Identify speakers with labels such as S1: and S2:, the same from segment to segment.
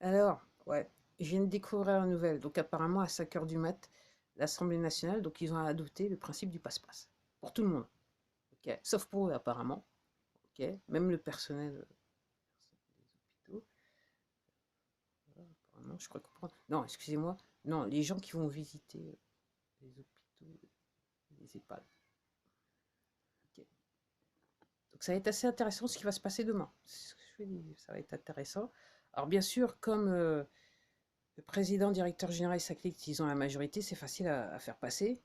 S1: Alors, ouais, je viens de découvrir la nouvelle. Donc, apparemment, à 5 heures du mat, l'Assemblée nationale, donc ils ont adopté le principe du passe-passe. Pour tout le monde. Ok. Sauf pour eux, apparemment. Ok. Même le personnel des hôpitaux. Voilà, apparemment, je crois comprendre. Non, excusez-moi. Non, les gens qui vont visiter les hôpitaux, les EHPAD. Ok. Donc, ça va être assez intéressant ce qui va se passer demain. C'est ce que je vais dire. Ça va être intéressant. Alors, bien sûr, comme le président, directeur général et sa clique, ils ont la majorité, c'est facile à faire passer.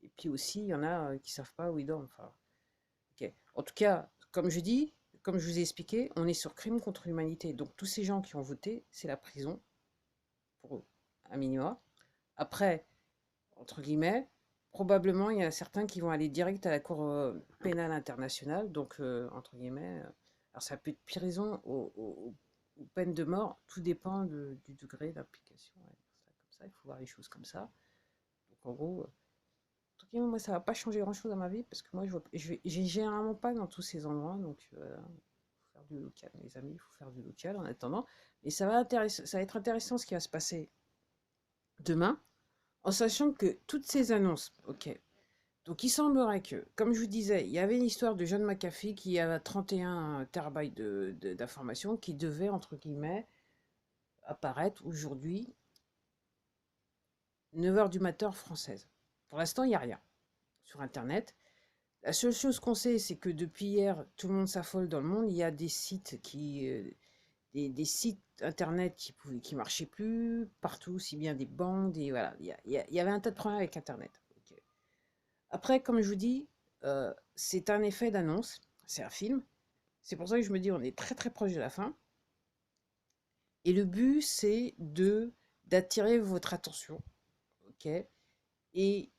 S1: Et puis aussi, il y en a qui savent pas où ils dorment. Enfin, ok. En tout cas, comme je dis, comme je vous ai expliqué, on est sur crime contre l'humanité. Donc tous ces gens qui ont voté, c'est la prison pour eux, à minima. Après, entre guillemets, probablement il y en a certains qui vont aller direct à la Cour pénale internationale. Donc entre guillemets, alors ça peut être prison aux peines de mort. Tout dépend du degré d'application. Ouais, comme ça, il faut voir les choses comme ça. Donc en gros, tout cas, moi, ça va pas changer grand-chose dans ma vie parce que moi, j'ai généralement pas dans tous ces endroits. Donc, faut faire du local, mes amis, il faut faire du local en attendant. Et ça va être intéressant ce qui va se passer demain, en sachant que toutes ces annonces, ok. Donc, il semblerait que, comme je vous disais, il y avait une histoire de John McAfee qui avait 31 terabytes d'informations qui devaient, entre guillemets, apparaître aujourd'hui, 9 heures du matin heure française. Pour l'instant, il n'y a rien sur Internet. La seule chose qu'on sait, c'est que depuis hier, tout le monde s'affole dans le monde. Il y a des sites des sites internet qui marchaient plus partout, aussi bien des banques, voilà. Il y avait un tas de problèmes avec Internet. Ok. Après, comme je vous dis, c'est un effet d'annonce. C'est un film. C'est pour ça que je me dis, on est très très proche de la fin. Et le but, c'est d'attirer votre attention, ok, et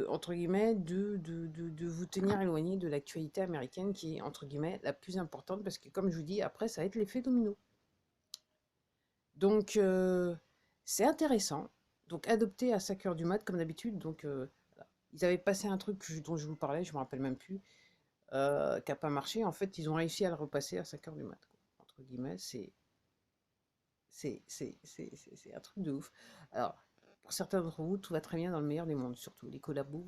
S1: entre guillemets, de vous tenir éloigné de l'actualité américaine qui est, entre guillemets, la plus importante parce que, comme je vous dis, après, ça va être l'effet domino. Donc, c'est intéressant. Donc, adopté à 5 heures du mat, comme d'habitude. Donc, voilà. Ils avaient passé un truc dont je vous parlais, je ne me rappelle même plus, qui n'a pas marché. En fait, ils ont réussi à le repasser à 5 heures du mat, quoi. Entre guillemets, c'est un truc de ouf. Alors, pour certains d'entre vous, tout va très bien dans le meilleur des mondes, surtout les collabos,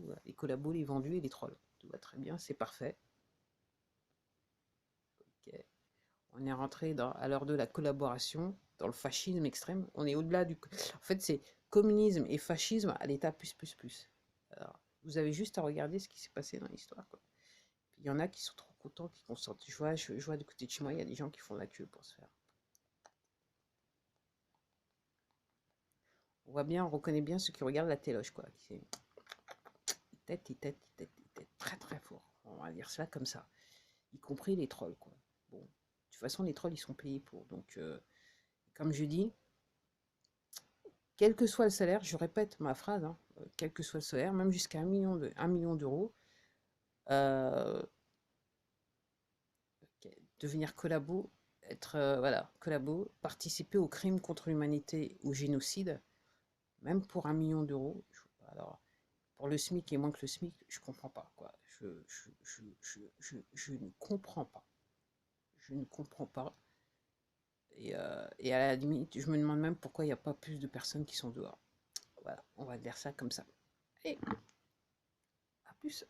S1: les vendus et les trolls. Tout va très bien, c'est parfait. Ok. On est rentré à l'heure de la collaboration, dans le fascisme extrême. On est au-delà du. En fait, c'est communisme et fascisme à l'état plus, plus, plus. Alors, vous avez juste à regarder ce qui s'est passé dans l'histoire, quoi. Puis il y en a qui sont trop contents, qui consentent. Je vois du côté de chez moi, il y a des gens qui font la queue pour se faire. On voit bien, on reconnaît bien ceux qui regardent la téloche, quoi. Ils têtent très très fort. On va dire ça comme ça. Y compris les trolls, quoi. Bon, de toute façon, les trolls, ils sont payés pour. Donc, comme je dis, quel que soit le salaire, je répète ma phrase, hein, quel que soit le salaire, même jusqu'à 1 million d'euros, euh, devenir collabo, être, voilà, collabo, participer au crime contre l'humanité, au génocide, même pour 1 million d'euros. Alors, pour le SMIC et moins que le SMIC, je comprends pas, quoi. Je ne comprends pas. Je ne comprends pas. Et à la limite, je me demande même pourquoi il n'y a pas plus de personnes qui sont dehors. Voilà, on va dire ça comme ça. Et à plus.